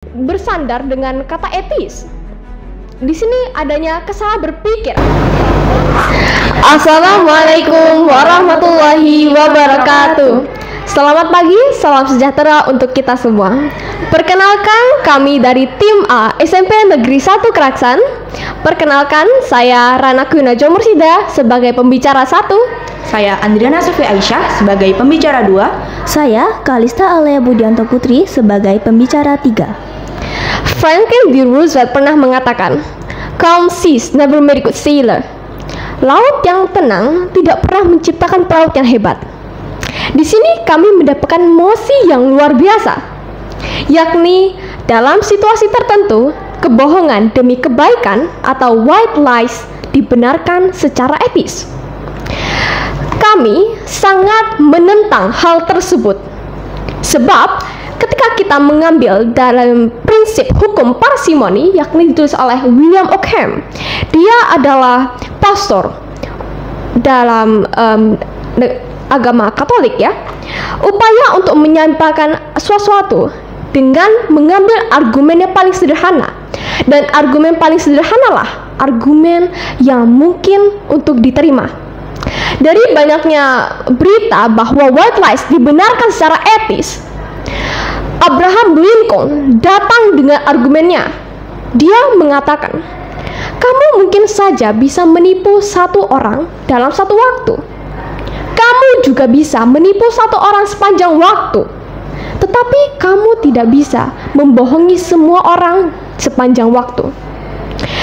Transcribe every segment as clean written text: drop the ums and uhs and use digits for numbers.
bersandar dengan kata etis. Di sini adanya kesalahan berpikir. Assalamualaikum warahmatullahi wabarakatuh. Selamat pagi, salam sejahtera untuk kita semua. Perkenalkan, kami dari tim A SMP Negeri 1 Keraksan. Perkenalkan, saya Rana Kuna Jomursida sebagai pembicara 1. Saya Andriana Sofi Aisyah sebagai pembicara 2. Saya Kalista Alea Budianto Putri sebagai pembicara 3. Franklin D. Roosevelt pernah mengatakan, "Calm seas never made a good sailor." Laut yang tenang tidak pernah menciptakan pelaut yang hebat. Di sini kami mendapatkan mosi yang luar biasa, yakni dalam situasi tertentu, kebohongan demi kebaikan atau white lies dibenarkan secara etis. Kami sangat menentang hal tersebut, sebab ketika kita mengambil dalam prinsip hukum parsimoni, yakni ditulis oleh William Ockham, dia adalah pastor dalam agama Katolik ya. Upaya untuk menyampaikan sesuatu dengan mengambil argumen yang paling sederhana, dan argumen paling sederhana lah argumen yang mungkin untuk diterima. Dari banyaknya berita bahwa white lies dibenarkan secara etis, Abraham Lincoln datang dengan argumennya. Dia mengatakan, kamu mungkin saja bisa menipu satu orang dalam satu waktu. Kamu juga bisa menipu satu orang sepanjang waktu. Tetapi kamu tidak bisa membohongi semua orang sepanjang waktu.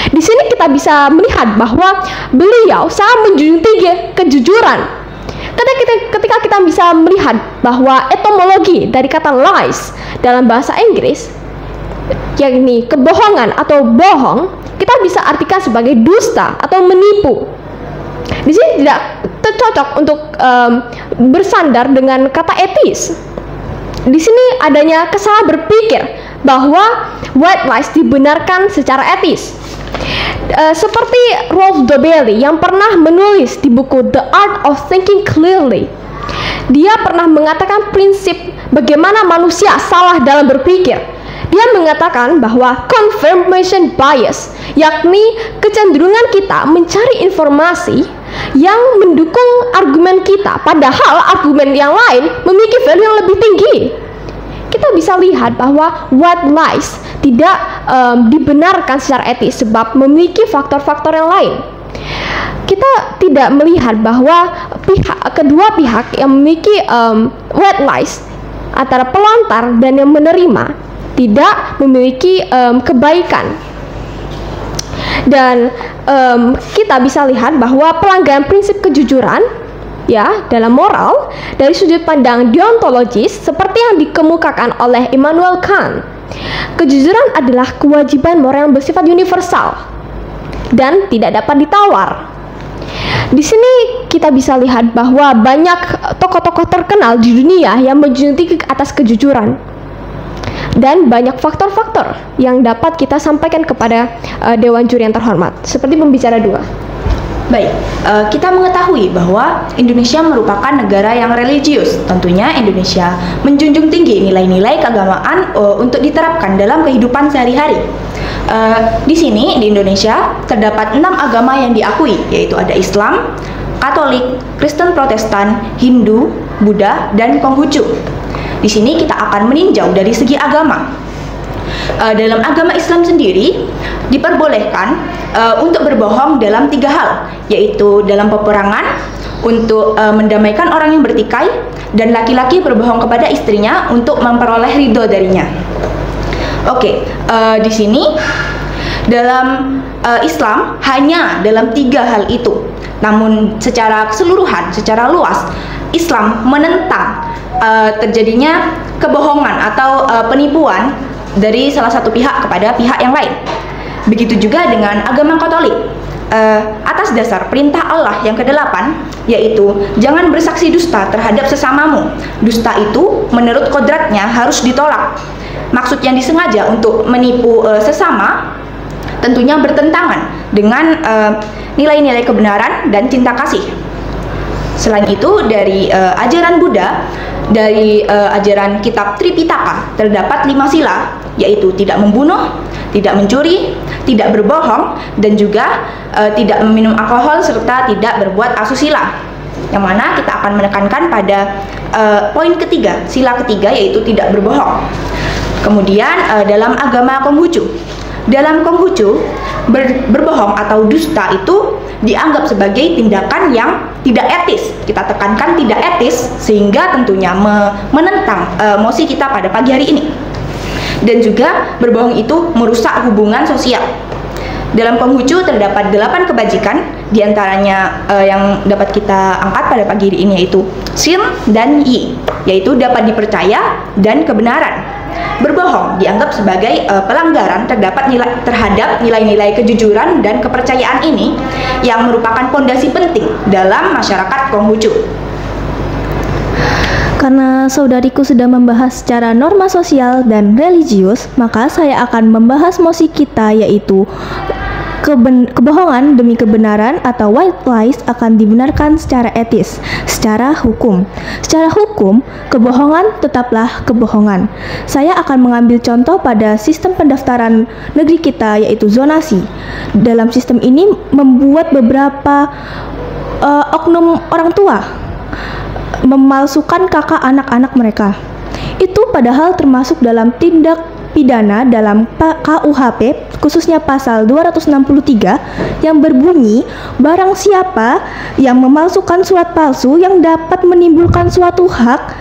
Di sini kita bisa melihat bahwa beliau sangat menjunjung tinggi kejujuran. Ketika kita bisa melihat bahwa etimologi dari kata lies dalam bahasa Inggris, yakni kebohongan atau bohong, kita bisa artikan sebagai dusta atau menipu. Di sini tidak cocok untuk bersandar dengan kata etis. Di sini adanya kesalahan berpikir bahwa white lies dibenarkan secara etis. Seperti Rolf Dobelli yang pernah menulis di buku The Art of Thinking Clearly. Dia pernah mengatakan prinsip bagaimana manusia salah dalam berpikir. Dia mengatakan bahwa confirmation bias, yakni kecenderungan kita mencari informasi yang mendukung argumen kita, padahal argumen yang lain memiliki value yang lebih tinggi. Kita bisa lihat bahwa white lies tidak dibenarkan secara etis sebab memiliki faktor-faktor yang lain. Kita tidak melihat bahwa kedua pihak yang memiliki white lies, antara pelontar dan yang menerima, tidak memiliki kebaikan. Dan kita bisa lihat bahwa pelanggaran prinsip kejujuran ya dalam moral dari sudut pandang deontologis seperti yang dikemukakan oleh Immanuel Kant. Kejujuran adalah kewajiban moral yang bersifat universal dan tidak dapat ditawar. Di sini kita bisa lihat bahwa banyak tokoh-tokoh terkenal di dunia yang menjunjung tinggi atas kejujuran. Dan banyak faktor-faktor yang dapat kita sampaikan kepada Dewan Juri yang terhormat, seperti pembicara 2. Baik, kita mengetahui bahwa Indonesia merupakan negara yang religius. Tentunya Indonesia menjunjung tinggi nilai-nilai keagamaan untuk diterapkan dalam kehidupan sehari-hari. Di sini, di Indonesia, terdapat 6 agama yang diakui, yaitu ada Islam, Katolik, Kristen Protestan, Hindu, Buddha, dan Konghucu. Di sini kita akan meninjau dari segi agama. Dalam agama Islam sendiri diperbolehkan untuk berbohong dalam 3 hal, yaitu dalam peperangan, untuk mendamaikan orang yang bertikai, dan laki-laki berbohong kepada istrinya untuk memperoleh ridho darinya. Oke, di sini dalam Islam hanya dalam 3 hal itu. Namun secara keseluruhan, secara luas, Islam menentang terjadinya kebohongan atau penipuan dari salah satu pihak kepada pihak yang lain. Begitu juga dengan agama Katolik, atas dasar perintah Allah yang ke-8, yaitu jangan bersaksi dusta terhadap sesamamu. Dusta itu menurut kodratnya harus ditolak. Maksud yang disengaja untuk menipu sesama tentunya bertentangan dengan nilai-nilai kebenaran dan cinta kasih. Selain itu, dari ajaran Buddha, dari ajaran kitab Tripitaka terdapat 5 sila, yaitu tidak membunuh, tidak mencuri, tidak berbohong, dan juga tidak meminum alkohol serta tidak berbuat asusila. Yang mana kita akan menekankan pada poin ketiga, sila ketiga, yaitu tidak berbohong. Kemudian dalam agama Konghucu, berbohong atau dusta itu dianggap sebagai tindakan yang tidak etis. Kita tekankan tidak etis, sehingga tentunya menentang mosi kita pada pagi hari ini. Dan juga berbohong itu merusak hubungan sosial. Dalam Konghucu terdapat 8 kebajikan, diantaranya yang dapat kita angkat pada pagi hari ini yaitu Shin dan Yi, yaitu dapat dipercaya dan kebenaran. Berbohong dianggap sebagai pelanggaran terhadap nilai-nilai kejujuran dan kepercayaan ini yang merupakan fondasi penting dalam masyarakat Konghucu. Karena saudariku sudah membahas secara norma sosial dan religius, maka saya akan membahas mosi kita, yaitu kebohongan demi kebenaran atau white lies akan dibenarkan secara etis, secara hukum. Secara hukum, kebohongan tetaplah kebohongan. Saya akan mengambil contoh pada sistem pendaftaran negeri kita, yaitu zonasi. Dalam sistem ini membuat beberapa oknum orang tua memalsukan kakak anak-anak mereka. Itu padahal termasuk dalam tindak pidana dalam KUHP, khususnya pasal 263 yang berbunyi barang siapa yang memalsukan surat palsu yang dapat menimbulkan suatu hak,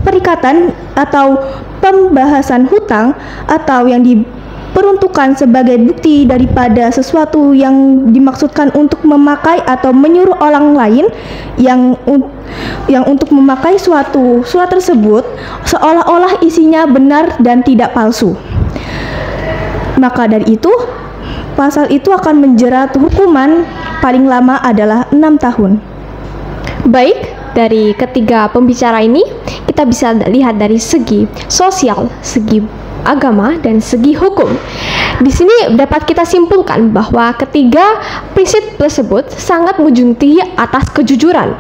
perikatan atau pembahasan hutang atau yang diperuntukkan sebagai bukti daripada sesuatu yang dimaksudkan untuk memakai atau menyuruh orang lain yang untuk memakai suatu surat tersebut seolah-olah isinya benar dan tidak palsu. Maka dari itu, pasal itu akan menjerat hukuman paling lama adalah 6 tahun. Baik, dari ketiga pembicara ini kita bisa lihat dari segi sosial, segi agama, dan segi hukum. Di sini dapat kita simpulkan bahwa ketiga prinsip tersebut sangat menjunjung tinggi atas kejujuran.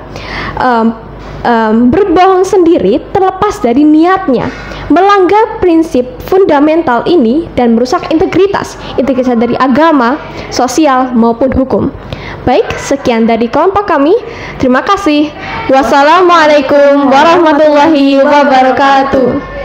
Berbohong sendiri terlepas dari niatnya melanggar prinsip fundamental ini dan merusak integritas dari agama, sosial maupun hukum. Baik, sekian dari kelompok kami. Terima kasih. Wassalamualaikum warahmatullahi wabarakatuh.